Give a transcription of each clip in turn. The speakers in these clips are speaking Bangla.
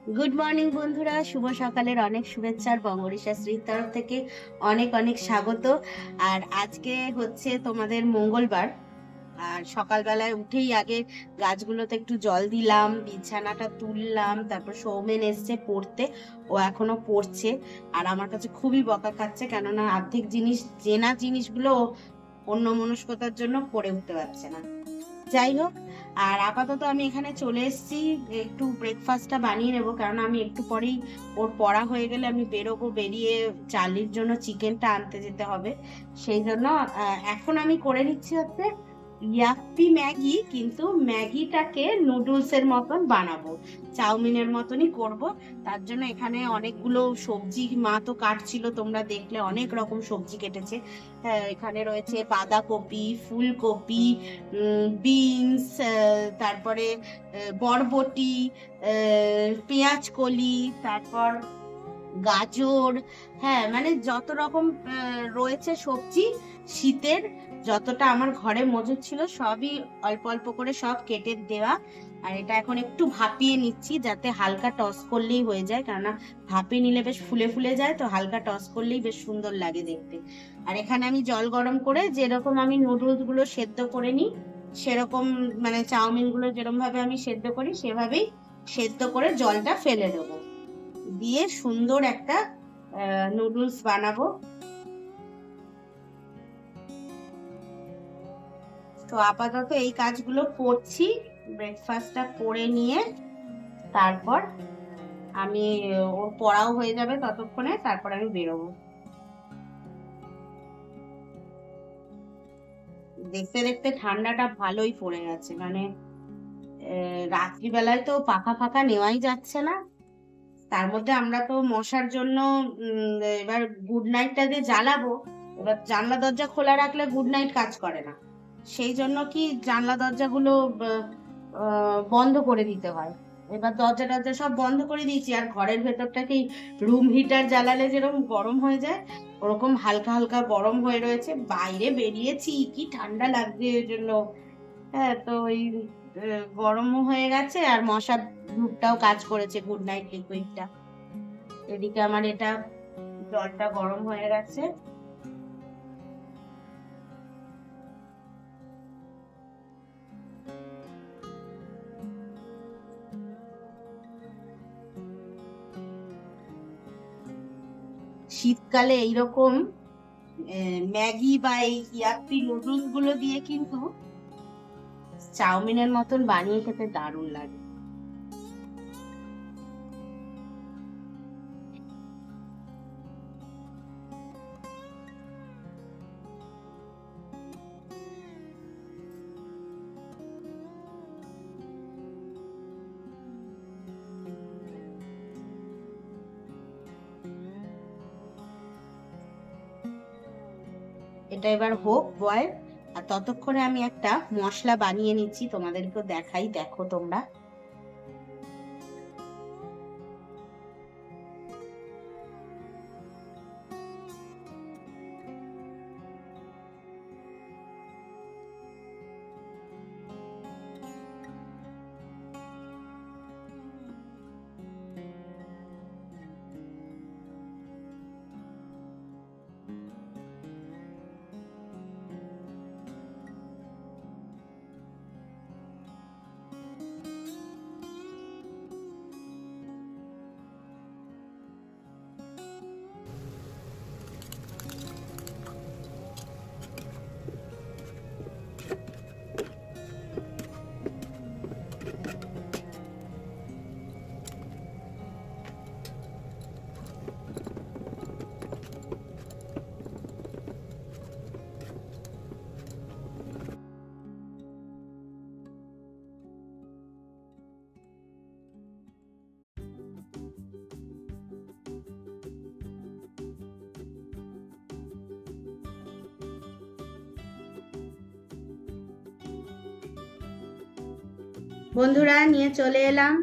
গুড মর্নিং বন্ধুরা, শুভ সকালের অনেক শুভেচ্ছার বঙ্গরিশা শ্রীর তরফ থেকে অনেক অনেক স্বাগত। আর আজকে হচ্ছে তোমাদের মঙ্গলবার। আর সকালবেলায় উঠেই আগে গাছগুলোতে একটু জল দিলাম, বিছানাটা তুললাম, তারপর সৌমেন এসছে পড়তে, ও এখনো পড়ছে। আর আমার কাছে খুবই বকা খাচ্ছে, কেননা আর্ধেক জিনিস চেনা জিনিসগুলো অন্য মনস্কতার জন্য করে উঠতে পারছে না। যাই হোক, আর আপাতত আমি এখানে চলে এসেছি, একটু ব্রেকফাস্টটা বানিয়ে নেবো, কারণ আমি একটু পরেই ওর পড়া হয়ে গেলে আমি বেরোবো, বেরিয়ে চার্লির জন্য চিকেনটা আনতে যেতে হবে। সেই জন্য এখন আমি করে নিচ্ছি হচ্ছে ইয়াপ্পি ম্যাগি, কিন্তু ম্যাগিটাকে নুডলসের মতন বানাবো, চাউমিনের মতনই করব। তার জন্য এখানে অনেকগুলো সবজি মা তো কাটছিল, তোমরা দেখলে অনেক রকম সবজি কেটেছে। হ্যাঁ, এখানে রয়েছে বাঁধাকপি, ফুলকপি, বিনস, তারপরে বরবটি, পেঁয়াজ কলি, তারপর গাজর। হ্যাঁ, মানে যত রকম রয়েছে সবজি শীতের, যতটা আমার ঘরে মজুদ ছিল সবই অল্প অল্প করে সব কেটে দেওয়া। আর এটা এখন একটু ভাপিয়ে নিচ্ছি, যাতে হালকা টস করলেই হয়ে যায়, কেননা ভাপিয়ে নিলে বেশ ফুলে ফুলে যায়, তো হালকা টস করলেই বেশ সুন্দর লাগে দেখতে। আর এখানে আমি জল গরম করে, যেরকম আমি নুডলস গুলো সেদ্ধ করে নিই সেরকম, মানে চাউমিন গুলো যেরকম ভাবে আমি সেদ্ধ করি সেভাবেই সেদ্ধ করে জলটা ফেলে দেবো, দিয়ে সুন্দর একটা নুডলস বানাবো। তো আপাতত এই কাজগুলো করছি, ব্রেকফাস্টটা করে নিয়ে তারপর আমি, ওর পড়াও হয়ে যাবে ততক্ষণে, তারপর আমি বেরোবো। দেখতে দেখতে ঠান্ডাটা ভালোই পড়ে গেছে, মানে রাত্রিবেলায় তো পাখা ফাঁকা নেওয়াই যাচ্ছে না। তার মধ্যে আমরা তো মশার জন্য এবার গুড নাইটটা যে জ্বালাবো, এবার জানলা দরজা খোলা রাখলে গুড নাইট কাজ করে না। সেই জন্য কি জানলা দরজাগুলো বন্ধ করে দিতে হয়। এবার দরজা টরজা সব বন্ধ করে দিয়েছি, আর ঘরের ভেতরটা কি রুম হিটার জ্বালালে যেরকম গরম হয়ে যায়, ওরকম হালকা হালকা গরম হয়ে রয়েছে। বাইরে বেরিয়েছি, কি ঠান্ডা লাগছে এর জন্য। হ্যাঁ, তো ওই গরমও হয়ে গেছে, আর মশার ধূপটাও কাজ করেছে, গুড নাইট লিকুইডটা। এদিকে আমার এটা জলটা গরম হয়ে গেছে। শীতকালে এইরকম ম্যাগি বা এই ইয়াপ্পি নুডলস গুলো দিয়ে কিন্তু চাউমিনের মতন বানিয়ে খেতে দারুণ লাগে। এটা এবার হোক বয়েল, আর ততক্ষণে আমি একটা মশলা বানিয়ে নিচ্ছি, তোমাদেরকে দেখাই, দেখো তোমরা। বন্ধুরা, নিয়ে চলে এলাম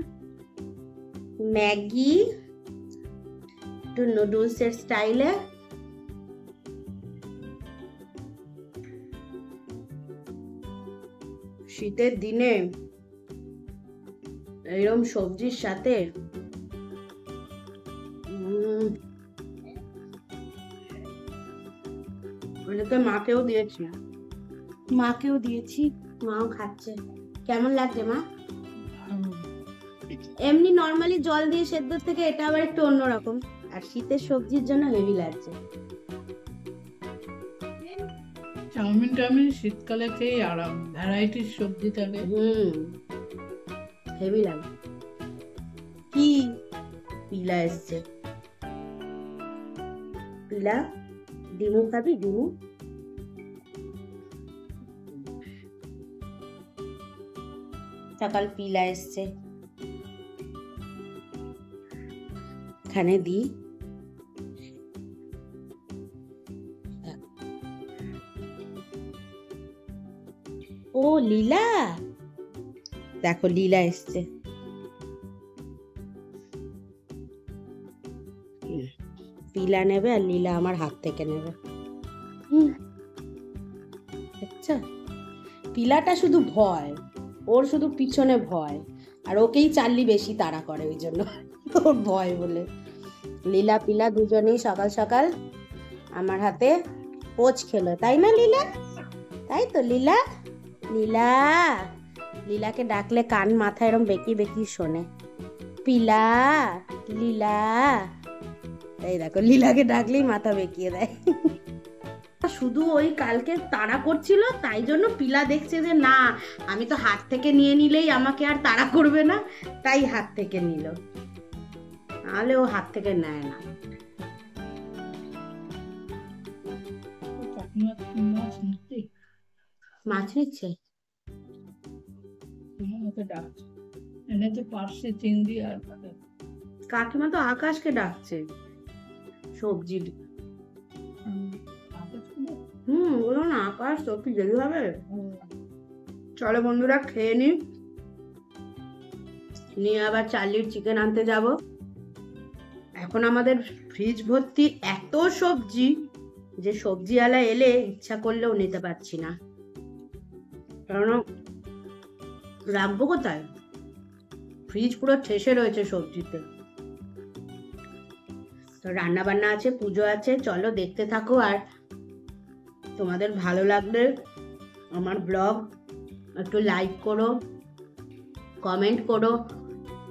ম্যাগি, একটু নুডলস এর স্টাইলে। শীতের দিনে এরকম সবজির সাথে এদিকে মাকেও দিয়েছি, মাও খাচ্ছে। কেমন লাগছে মা? এমনি নর্মালি জল দিয়ে সেদ্ধ থেকে এটা আবার একটু অন্যরকম, আর শীতের সবজির জন্য হেভি লাগছে। চাউমিন শীতকালে খেয়ে আরাম, ভ্যারাইটির সবজি থাকে। হেভি লাগে। কি পিলা এসছে, পিলা ডিমু খাবি? ডিমু সকাল পিলা এসছে, এখানে দি। ও লীলা, দেখো লীলা এসছে। পিলা নেবে আর লীলা আমার হাত থেকে নেবে। আচ্ছা, পিলাটা শুধু ভয়, ওর শুধু পিছনে ভয়, আর ওকেই চার্লি বেশি তাড়া করে, ওই জন্য ওর ভয় বলে। লীলা পিলা দুজনেই সকাল সকাল আমার হাতে পোচ খেলো, তাই না লীলা? তাই তো লীলা? লীলা, লীলাকে ডাকলে কান মাথা এরম বেঁকিয়ে বেঁকিয়ে শোনে। পিলা, লীলা, এই দেখো লীলাকে ডাকলেই মাথা বেঁকিয়ে দেয়। শুধু ওই কালকে তাড়া করছিল, তাই জন্য পিলা দেখছে যে না, আমি তো হাত থেকে নিয়ে নিলেই আমাকে আর তাড়া করবে না, তাই হাত থেকে নিল, নাহলে ও হাত থেকে নেয় না। মাছ নিচ্ছে, কাকিমা তো আকাশকে ডাকছে সবজির। বলো না আকাশ, তো কি দেরি হবে? চলো বন্ধুরা খেয়ে নি, নিয়ে আবার চার্লির চিকেন আনতে যাব। এখন আমাদের ফ্রিজ ভর্তি এত সবজি যে সবজিওয়ালা এলে ইচ্ছা করলেও নিতে পারছি না, কারণ রাখবো কোথায়, ফ্রিজ পুরো ঠেসে রয়েছে সবজিতে। তো রান্না বান্না আছে, পুজো আছে, চলো দেখতে থাকো। আর তোমাদের ভালো লাগলে আমার ব্লগ একটু লাইক করো, কমেন্ট করো,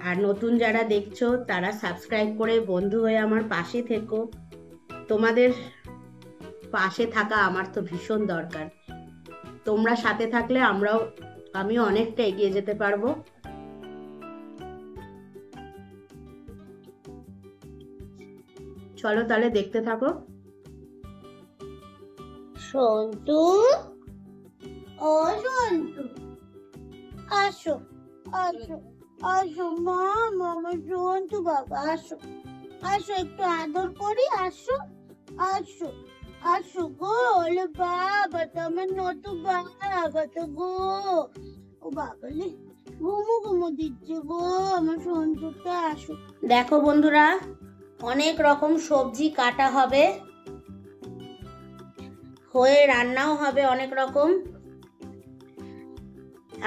আর নতুন যারা দেখছো তারা সাবস্ক্রাইব করে বন্ধু হয়ে আমার পাশে থেকো। তোমাদের পাশে থাকা আমার তো ভীষণ দরকার, তোমরা সাথে থাকলে আমিও অনেকটা এগিয়ে যেতে পারবো। চলো তাহলে দেখতে থাকো। সন্তু, ও সন্তু, আসো আসো আসো মা, মামা সন্তু বাবা, আসো আসো, একটু আদর করি, আসো আসো আসো গো। ওলে বাবা, তো আমার নতুন বাবা তো গো, ও বাবা লে ঘুমো ঘুমো দিচ্ছে গো আমার সন্তুটা, আসো। দেখো বন্ধুরা, অনেক রকম সবজি কাটা হবে, হয়ে রান্নাও হবে অনেক রকম।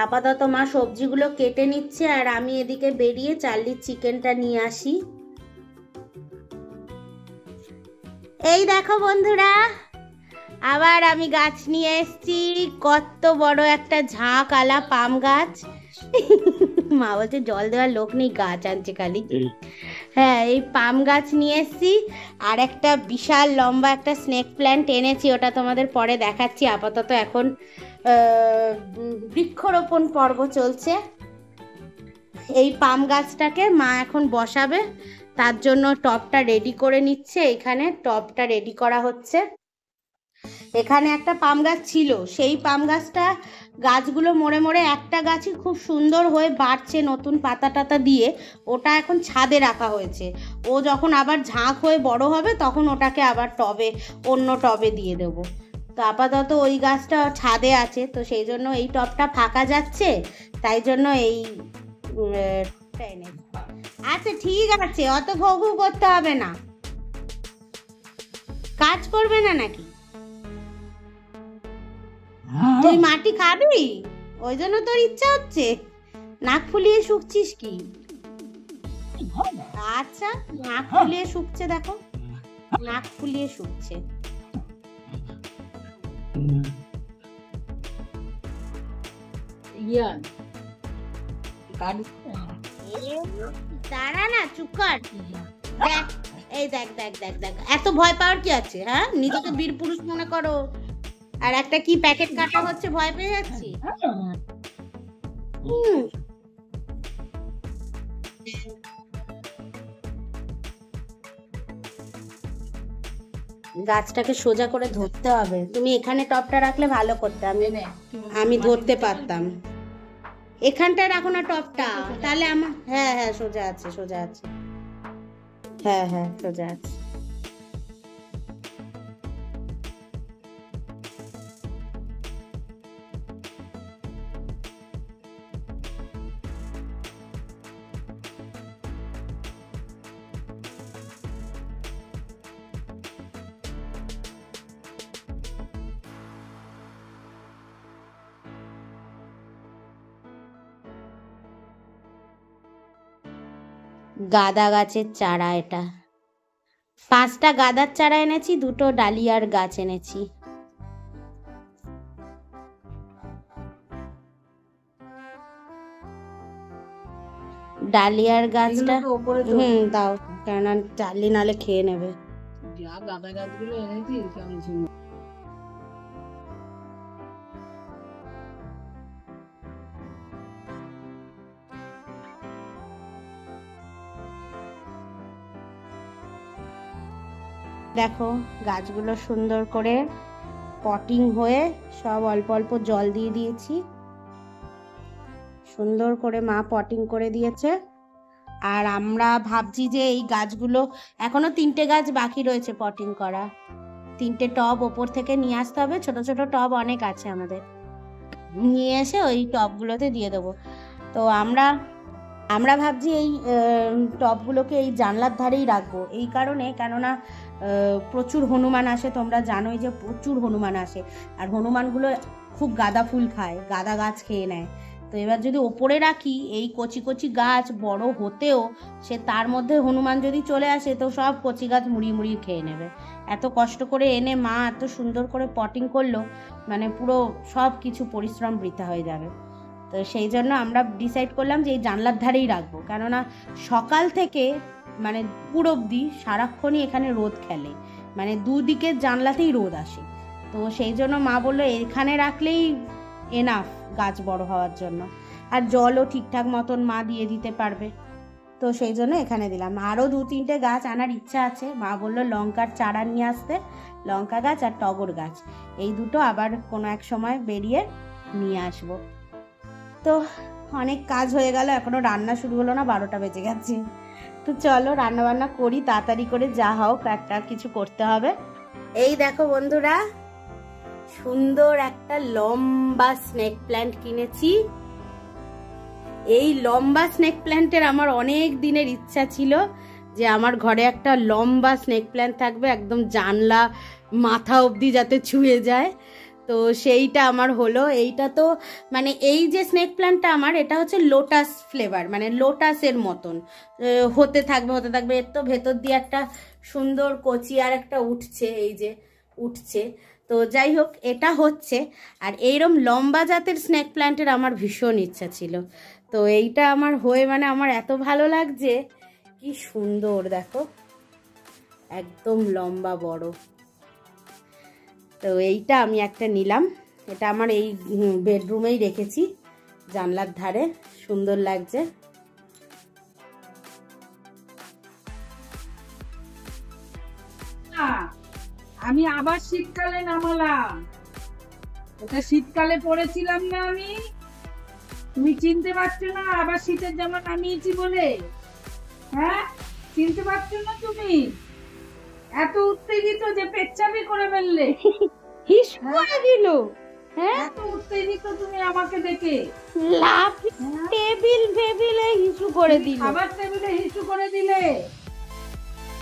আপাতত মা সবজিগুলো কেটে নিচ্ছে, আর আমি এদিকে বেরিয়ে চার্লির চিকেনটা নিয়ে আসি। এই দেখো বন্ধুরা, আবার আমি গাছ নিয়ে এসেছি, কত বড় একটা ঝাঁকালা পাম গাছ। মা বলছে জল দেওয়ার লোক নেই, গাছ আনছে খালি। হ্যাঁ, এই পাম গাছ নিয়ে এসেছি, আর একটা বিশাল লম্বা একটা স্নেক প্ল্যান্ট এনেছি, ওটা তোমাদের পরে দেখাচ্ছি। আপাতত এখন বৃক্ষরোপণ পর্ব চলছে। এই পাম গাছটাকে মা এখন বসাবে, তার জন্য টবটা রেডি করে নিচ্ছে। এখানে টবটা রেডি করা হচ্ছে। এখানে একটা পাম গাছ ছিল, সেই পাম গাছগুলো মরে মরে একটা গাছই খুব সুন্দর হয়ে বাড়ছে নতুন পাতা টাতা দিয়ে, ওটা এখন ছাদে রাখা হয়েছে। ও যখন আবার ঝাঁক হয়ে বড় হবে তখন ওটাকে আবার অন্য টবে দিয়ে দেবো। তো আপাতত ওই গাছটা ছাদে আছে, তো সেই জন্য এই টবটা ফাঁকা যাচ্ছে, তাই জন্য এই আচ্ছা ঠিক আছে, অত ঘৌ ঘৌ করতে হবে না। কাজ করবে না নাকি? তুই মাটি খাবি, ওই জন্য তোর ইচ্ছা হচ্ছে? নাক ফুলিয়ে শুকছিস কি? আচ্ছা, নাক ফুলিয়ে শুকছে, দেখো নাক ফুলিয়ে শুকছে। ইয়ার কাট দাঁড়া না, চুপ কর। দেখ, এই দেখ দেখ দেখ দেখ, এত ভয় পাওয়ার কি আছে? হ্যাঁ, নিজেকে বীর পুরুষ মনে করো, আর একটা কি প্যাকেট কাটা হচ্ছে ভয় পেয়ে যাচ্ছি। গাছটাকে সোজা করে ধরতে হবে। তুমি এখানে টপটা রাখলে ভালো করতে, আমি ধরতে পারতাম। এখানটায় রাখো না টপটা, তাহলে আমার, হ্যাঁ হ্যাঁ সোজা আছে, সোজা আছে, হ্যাঁ হ্যাঁ সোজা আছে। গাঁদা গাছের চারা, এটা 5টা গাঁদার চারা এনেছি, 2টো ডালিয়ার গাছ এনেছি। ডালিয়ার গাছটা দাও, কেননা ডালি নালে খেয়ে নেবে। যা গাঁদা গাছগুলো এনেছি কেমন সুন্দর। দেখো গাছগুলো সুন্দর করে পটিং হয়ে সব অল্প অল্প জল দিয়ে দিয়েছি, সুন্দর করে মা পটিং করে দিয়েছে। আর আমরা ভাবছি যে এই গাছগুলো, এখনো 3টে গাছ বাকি রয়েছে পটিং করা, 3টে টব ওপর থেকে নিয়ে আসতে হবে। ছোট ছোট টব অনেক আছে আমাদের, নিয়ে এসে ওই টবগুলোতে দিয়ে দেবো। তো আমরা ভাবছি এই টবগুলোকে এই জানলার ধারেই রাখবো, এই কারণে কেননা প্রচুর হনুমান আসে, তোমরা জানোই যে প্রচুর হনুমান আসে, আর হনুমানগুলো খুব গাঁদা ফুল খায়, গাঁদা গাছ খেয়ে নেয়। তো এবার যদি ওপরে রাখি, এই কচি কচি গাছ বড় হতেও সে তার মধ্যে হনুমান যদি চলে আসে তো সব কচি গাছ মুড়িয়ে মুড়িয়ে খেয়ে নেবে। এত কষ্ট করে এনে মা এত সুন্দর করে পটিং করলো, মানে পুরো সব কিছু পরিশ্রম বৃথা হয়ে যাবে। তো সেই জন্য আমরা ডিসাইড করলাম যে এই জানলার ধারেই রাখবো, কেননা সকাল থেকে মানে পুরো অবধি সারাক্ষণই এখানে রোদ খেলে, মানে দুদিকের জানলাতেই রোদ আসে। তো সেই জন্য মা বললো এখানে রাখলেই এনাফ গাছ বড় হওয়ার জন্য, আর জলও ঠিকঠাক মতন মা দিয়ে দিতে পারবে। তো সেই জন্য এখানে দিলাম। আরও 2-3টে গাছ আনার ইচ্ছা আছে, মা বললো লঙ্কার চারা নিয়ে আসতে, লঙ্কা গাছ আর টগর গাছ, এই দুটো আবার কোনো এক সময় বেরিয়ে নিয়ে আসবো। তো অনেক কাজ হয়ে গেল, এখনো রান্না শুরু হলো না, 12টা বেজে গেছে। তো চলো রান্না বান্না করি তাড়াতাড়ি করে, যা হোক একটা কিছু করতে হবে। এই দেখো বন্ধুরা, সুন্দর একটা লম্বা স্নেক প্ল্যান্ট কিনেছি। এই লম্বা স্নেক প্ল্যান্টের আমার অনেক দিনের ইচ্ছা ছিল যে আমার ঘরে একটা লম্বা স্নেক প্ল্যান্ট থাকবে, একদম জানলা মাথা অবধি যাতে ছুঁয়ে যায়। তো সেইটা আমার হলো। এইটা তো মানে এই যে স্নেক প্ল্যান্টটা আমার, এটা হচ্ছে লোটাস ফ্লেভার, মানে লোটাসের মতন হতে থাকবে। এর তো ভেতর দিয়ে একটা সুন্দর কচি আর একটা উঠছে, এই যে উঠছে। তো যাই হোক, এটা হচ্ছে। আর এইরকম লম্বা জাতের স্নেক প্ল্যান্টের আমার ভীষণ ইচ্ছা ছিল। তো এইটা আমার হয়ে মানে আমার এত ভালো লাগছে, কি সুন্দর দেখো, একদম লম্বা বড়। তো এইটা আমি একটা নিলাম, এটা আমার এই বেডরুমেই রেখেছি জানলার ধারে, সুন্দর লাগছে। আমি আবার শীতকালে নামালাম, এটা শীতকালে পরেছিলাম না আমি, তুমি চিনতে পারছো না? আবার শীতের জামা নামিয়েছি বলে, হ্যাঁ চিনতে পারছো না তুমি? এত উত্তেজিত যে পেচ্ছাপি করে ফেললে, হিস করে দিল। হ্যাঁ, এত উত্তেজিত তুমি আমাকে দেখে, লাভ টেবিলে হিসু করে দিল, খাবার টেবিলে হিসু করে দিলে।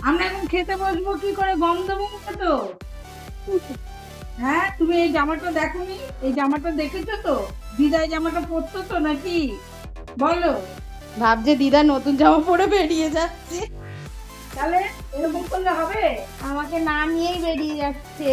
আমরা এখন খেতে বসবো কি করে, গন্ধ মুখে তো। হ্যাঁ, তুমি এই জামাটা দেখোনি? এই জামাটা দেখেছো তো? দিদা জামাটা পরতো তো নাকি বলো? ভাবছে দিদা নতুন জামা পরে বেরিয়ে যাচ্ছে, তাহলে এরকম করলে হবে? আমাকে না নিয়েই বেরিয়ে যাচ্ছে।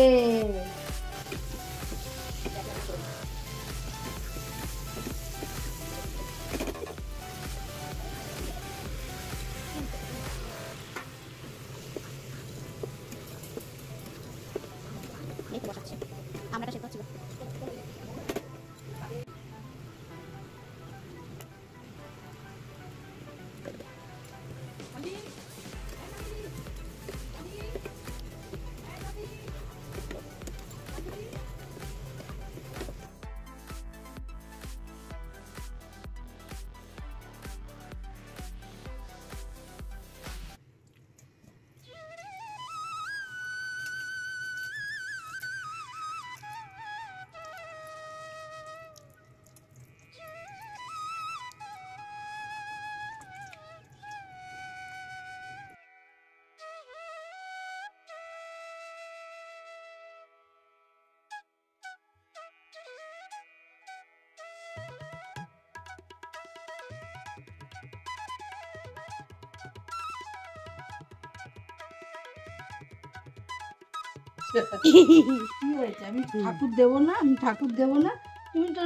কি হয়েছে? আমি ঠাকুর দেবো না, আমি ঠাকুর দেবো না। তুমি তো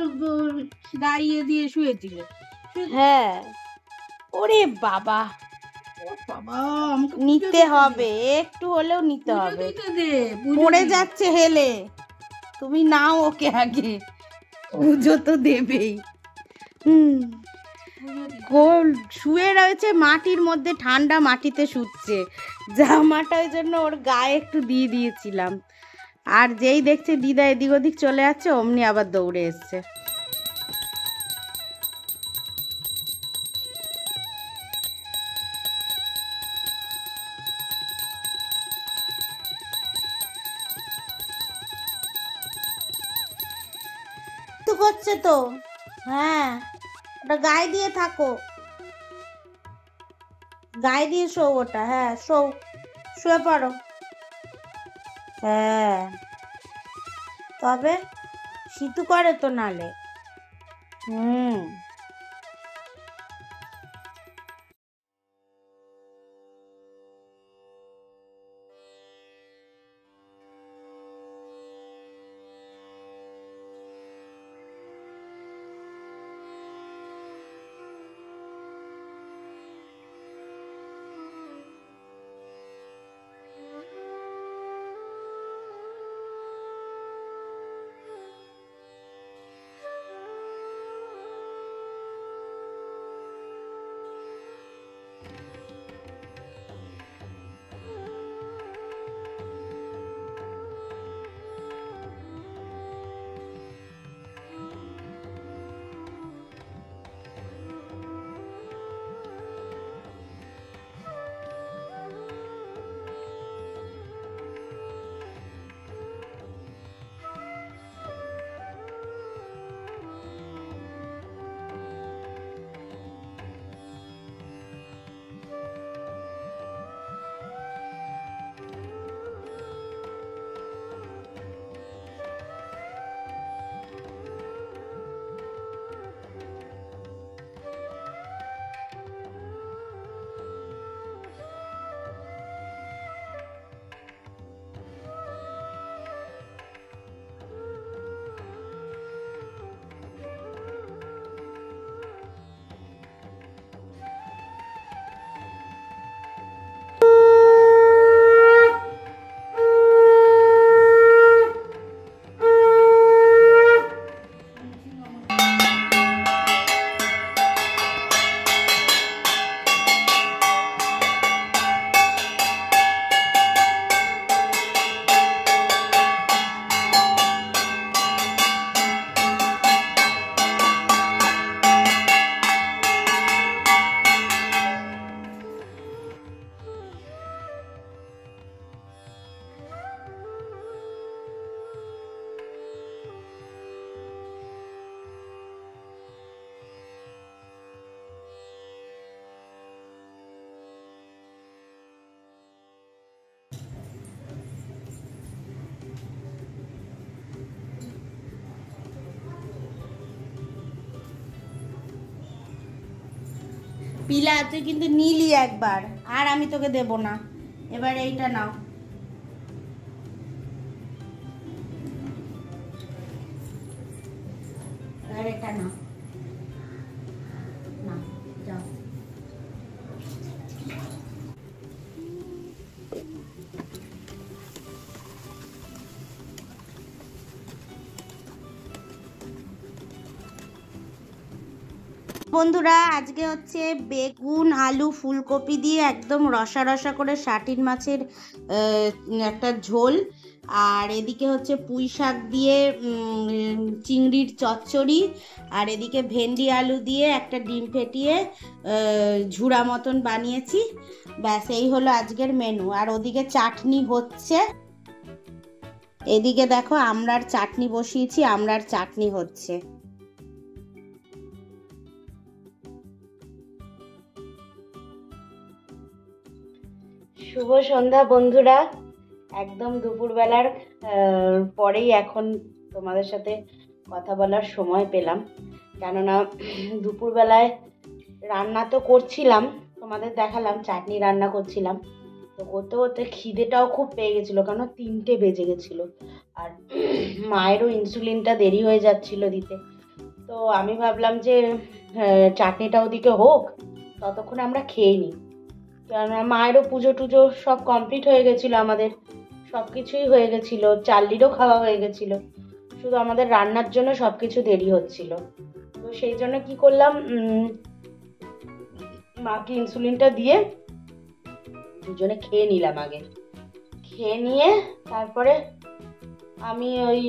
দাঁড়িয়ে দিয়ে শুয়েছিলে। হ্যাঁ, ওরে বাবা, ও বাবা, আমাকে পুজো নিতে দিতে হবে, দে। একটু হলেও নিতে পুজো হবে। দিতে দে, পুজো পড়ে দিতে। যাচ্ছে হেলে, তুমি নাও ওকে আগে, পুজো তো দেবেই। পুজো দিতে। কোল শুয়ে রয়েছে মাটির মধ্যে, ঠান্ডা মাটিতে শুচ্ছে, জামাটা ওই জন্য ওর গায়ে একটু দিয়ে দিয়েছিলাম। আর যেই দেখছে দিদা এদিক ওদিক চলে যাচ্ছে, অমনি আবার দৌড়ে এসছে। তো করছে তো, হ্যাঁ, ওটা গায়ে দিয়ে থাকো, গায়ে দিয়ে শো ওটা, হ্যাঁ শো, শুয়ে পড়ো। হ্যাঁ, তবে শীতু করে তো নালে। হুম, পিলা তুই কিন্তু নিলি একবার, আর আমি তোকে দেব না। এবার এইটা নাও, এবার এটা নাও, না যাও। বন্ধুরা, আজকে হচ্ছে বেগুন আলু ফুলকপি দিয়ে একদম রসা রসা করে শাটিন মাছের একটা ঝোল, আর এদিকে হচ্ছে পুঁই শাক দিয়ে চিংড়ির চচ্চড়ি, আর এদিকে ভেন্ডি আলু দিয়ে একটা ডিম ফেটিয়ে ঝুড়া মতন বানিয়েছি। ব্যাস, এই হলো আজকের মেনু। আর ওদিকে চাটনি হচ্ছে, এদিকে দেখো আমড়ার চাটনি বসিয়েছি, আমড়ার চাটনি হচ্ছে। শুভ সন্ধ্যা বন্ধুরা, একদম দুপুরবেলার পরেই এখন তোমাদের সাথে কথা বলার সময় পেলাম, কেননা দুপুরবেলায় রান্না তো করছিলাম, তোমাদের দেখালাম চাটনি রান্না করছিলাম, তো করতে করতে খিদেটাও খুব পেয়ে গেছিলো, কারণ 3টে বেজে গেছিলো। আর মায়েরও ইনসুলিনটা দেরি হয়ে যাচ্ছিল দিতে। তো আমি ভাবলাম যে চাটনিটা ওদিকে হোক, ততক্ষণে আমরা খেয়ে নিই। কেননা মায়েরও পুজো টুজো সব কমপ্লিট হয়ে গেছিলো, আমাদের সব কিছুই হয়ে গেছিলো, চাল্লিরও খাওয়া হয়ে গেছিলো, শুধু আমাদের রান্নার জন্য সব কিছু দেরি হচ্ছিল। তো সেই জন্য কি করলাম, মাকে ইনসুলিনটা দিয়ে দুজনে খেয়ে নিলাম। আগে খেয়ে নিয়ে তারপরে আমি ওই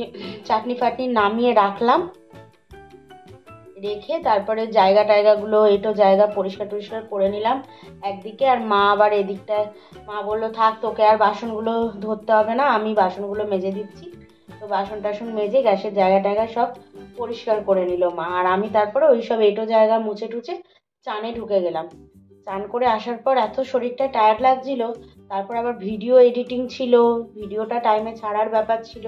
চাটনি ফাটনি নামিয়ে রাখলাম, রেখে তারপরে জায়গা টায়গাগুলো এটো জায়গা পরিষ্কার টরিষ্কার করে নিলাম একদিকে। আর মা আবার এদিকটায়, মা বললো থাক তোকে আর বাসনগুলো ধরতে হবে না, আমি বাসনগুলো মেজে দিচ্ছি। তো বাসন টাসন মেজে গ্যাসের জায়গা টায়গা সব পরিষ্কার করে নিল মা। আর আমি তারপরে ওই সব এটো জায়গা মুছে টুছে চানে ঢুকে গেলাম। চান করে আসার পর এত শরীরটা টায়ার্ড লাগছিল, তারপর আবার ভিডিও এডিটিং ছিল, ভিডিওটা টাইমে ছাড়ার ব্যাপার ছিল।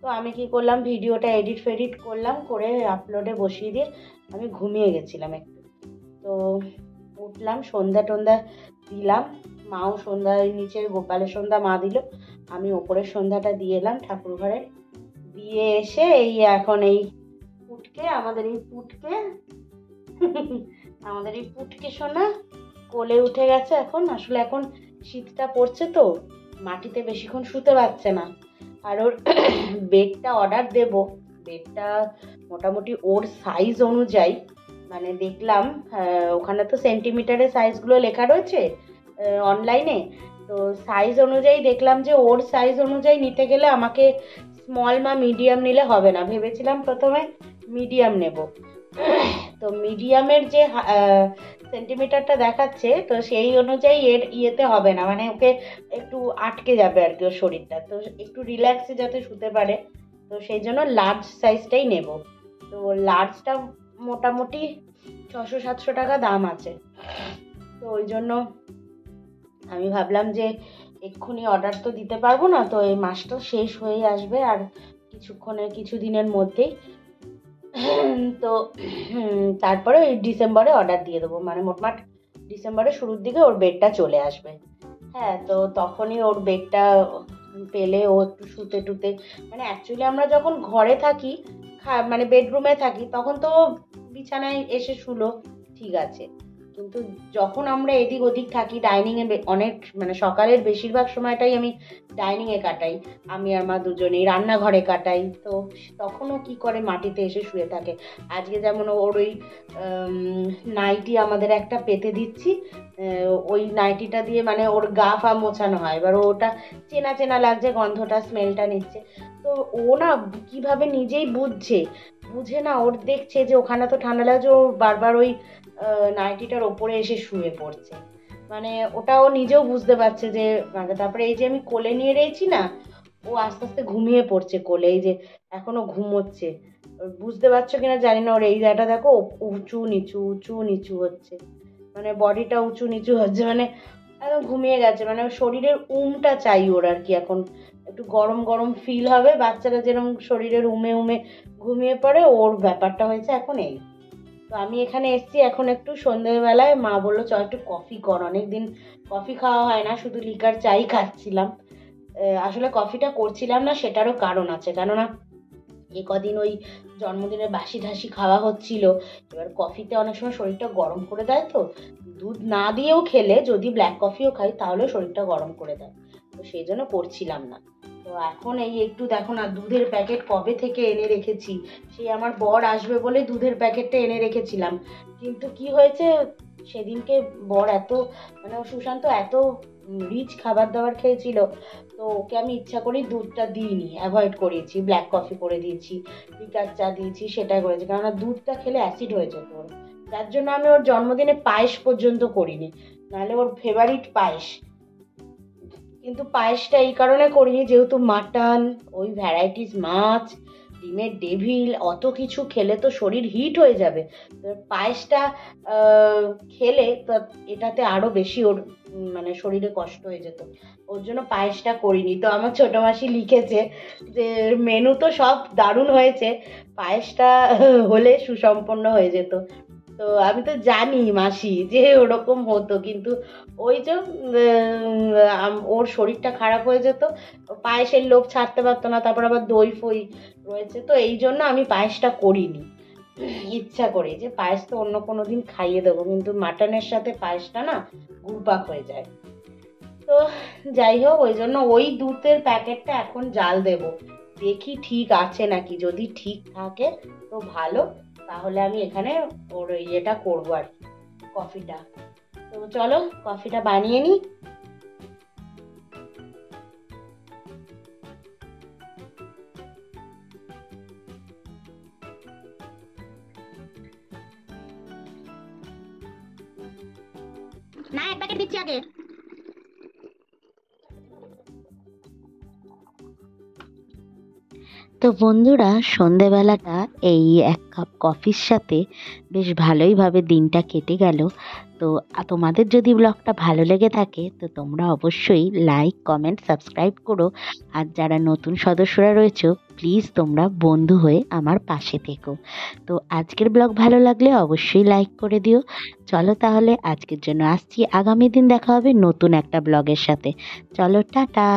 তো আমি কি করলাম, ভিডিওটা এডিট ফেডিট করলাম, করে আপলোডে বসিয়ে দিয়ে আমি ঘুমিয়ে গেছিলাম একটু। তো উঠলাম, সন্ধ্যা টন্ধা দিলাম, মাও সন্ধ্যা নিচের গোপালের সন্ধ্যা মা দিল, আমি ওপরের সন্ধ্যাটা দিয়ে এলাম ঠাকুর ঘরে। দিয়ে এসে এই এখন এই পুটকে আমাদের এই পুটকে সোনা কোলে উঠে গেছে এখন। আসলে এখন শীতটা পড়ছে তো মাটিতে বেশিক্ষণ শুতে পারছে না। আর ওর বেডটা অর্ডার দেব, বেডটা মোটামুটি ওর সাইজ অনুযায়ী, মানে দেখলাম ওখানে তো সেন্টিমিটারে সাইজগুলো লেখা রয়েছে অনলাইনে। তো সাইজ অনুযায়ী দেখলাম যে ওর সাইজ অনুযায়ী নিতে গেলে আমাকে স্মল বা মিডিয়াম নিলে হবে না। ভেবেছিলাম প্রথমে মিডিয়াম নেব, তো মিডিয়ামের যে সেন্টিমিটারটা দেখাচ্ছে তো সেই অনুযায়ী এর ইয়েতে হবে না, মানে ওকে একটু আটকে যাবে আর কি ওর শরীরটা, তো একটু রিল্যাক্সে যাতে শুতে পারে। তো সেই জন্য লার্জ সাইজটাই নেব। তো লার্জটা মোটামুটি 600-700 টাকা দাম আছে। তো ওই জন্য আমি ভাবলাম যে এক্ষুনি অর্ডার তো দিতে পারবো না, তো এই মাসটা শেষ হয়ে আসবে আর কিছু দিনের মধ্যেই। তো তারপরে ওই ডিসেম্বরে অর্ডার দিয়ে দেবো, মানে মোটমাট ডিসেম্বরের শুরুর দিকে ওর বেডটা চলে আসবে। হ্যাঁ, তো তখনই ওর বেডটা পেলে ও একটু শুতে টুতে, মানে অ্যাকচুয়ালি আমরা যখন ঘরে থাকি মানে বেডরুমে থাকি তখন তো বিছানায় এসে শুলো ঠিক আছে, কিন্তু যখন আমরা এদিক ওদিক থাকি ডাইনিংয়ে অনেক, মানে সকালের বেশিরভাগ সময়টাই আমি ডাইনিংয়ে কাটাই, আমি আর মা দুজনেই রান্নাঘরে কাটাই। তো তখনও কি করে মাটিতে এসে শুয়ে থাকে। আজকে যেমন ওর ওই নাইটি আমাদের একটা পেতে দিচ্ছি, ওই নাইটিটা দিয়ে মানে ওর গা ফা মোছানো হয়, এবার ওটা চেনা চেনা লাগছে, গন্ধটা স্মেলটা নিচ্ছে। তো ও না কিভাবে নিজেই বুঝে না, ওর দেখছে যে ওখানে তো ঠান্ডা লাগছে, ও বারবার ওই নাইটিটার ওপরে এসে শুয়ে পড়ছে, মানে ওটা ও নিজেও বুঝতে পারছে যে। তারপরে এই যে আমি কোলে নিয়ে রয়েছি না, ও আস্তে আস্তে ঘুমিয়ে পড়ছে কোলে, এই যে এখনো ঘুমোচ্ছে। বুঝতে পারছো কিনা জানি না, ওর এই জায়গাটা দেখো উঁচু নিচু হচ্ছে, মানে বডিটা উঁচু নিচু হচ্ছে, মানে একদম ঘুমিয়ে গেছে। মানে শরীরের উমটা চাই ওর আর কি, এখন একটু গরম গরম ফিল হবে, বাচ্চারা যেরকম শরীরের উমে ঘুমিয়ে পড়ে, ওর ব্যাপারটা হয়েছে এখন এই। তো আমি এখানে এসছি এখন একটু সন্ধ্যেবেলায়, মা বললো চল একটু কফি কর, অনেকদিন কফি খাওয়া হয় না, শুধু লিকার চাই খাচ্ছিলাম। আসলে কফিটা করছিলাম না সেটারও কারণ আছে, কেননা এ কদিন ওই জন্মদিনের বাসি ঠাসি খাওয়া হচ্ছিল, এবার কফিতে অনেক সময় শরীরটা গরম করে দেয়। তো দুধ না দিয়েও খেলে, যদি ব্ল্যাক কফিও খাই তাহলে শরীরটা গরম করে দেয়, তো সেই জন্য করছিলাম না। তো এখন এই একটু দেখো না, দুধের প্যাকেট কবে থেকে এনে রেখেছি, সেই আমার বর আসবে বলে দুধের প্যাকেটটা এনে রেখেছিলাম, কিন্তু কি হয়েছে সেদিনকে বর এত, মানে সুশান্ত এত রিচ খাবার দাবার খেয়েছিল, তো ওকে আমি ইচ্ছা করেই দুধটা দিইনি, অ্যাভয়েড করিয়েছি, ব্ল্যাক কফি করে দিয়েছি, লিকার চা দিয়েছি, সেটা করেছি, কেননা দুধটা খেলে অ্যাসিড হয়ে যেত ওর, যার জন্য আমি ওর জন্মদিনে পায়েস পর্যন্ত করিনি, নাহলে ওর ফেভারিট পায়েস। কিন্তু পায়েসটা এই কারণে করিনি, যেহেতু মাটন, ওই ভ্যারাইটিস মাছ, ডিমের ডেভিল, অত কিছু খেলে তো শরীর হিট হয়ে যাবে। তো পায়েসটা খেলে তো এটাতে আরো বেশি ওর মানে শরীরে কষ্ট হয়ে যেত, ওর জন্য পায়েসটা করিনি। তো আমার ছোট মাসি লিখেছে যে মেনু তো সব দারুণ হয়েছে, পায়েসটা হলে সুসম্পন্ন হয়ে যেত। তো আমি তো জানি মাসি যে ওরকম হতো, কিন্তু ওই যে ওর শরীরটা খারাপ হয়ে যেত, পায়েসের লোভ ছাড়তে পারতো না, তারপর আবার দই ফই রয়েছে, তো এই জন্য আমি পায়েসটা করিনি। ইচ্ছা করে যে পায়েস তো অন্য কোনো দিন খাইয়ে দেবো, কিন্তু মাটনের সাথে পায়েসটা না গুরপাক হয়ে যায়। তো যাই হোক, ওই জন্য ওই দুধের প্যাকেটটা এখন জাল দেব, দেখি ঠিক আছে নাকি। যদি ঠিক থাকে তো ভালো, তাহলে আমি এখানে ওর ইয়েটা করবো আর কি, কফিটা। তো চলো কফিটা বানিয়ে নিই। না, এক প্যাকেট দিচ্ছি আগে। তো বন্ধুরা, সন্ধেবেলাটা এই এক কাপ কফির সাথে বেশ ভালোইভাবে দিনটা কেটে গেল। তো তোমাদের যদি ব্লগটা ভালো লেগে থাকে তো তোমরা অবশ্যই লাইক, কমেন্ট, সাবস্ক্রাইব করো। আর যারা নতুন সদস্যরা রয়েছে প্লিজ তোমরা বন্ধু হয়ে আমার পাশে থেকো। তো আজকের ব্লগ ভালো লাগলে অবশ্যই লাইক করে দিও। চলো তাহলে আজকের জন্য আসছি, আগামী দিন দেখা হবে নতুন একটা ব্লগের সাথে। চলো, টাটা।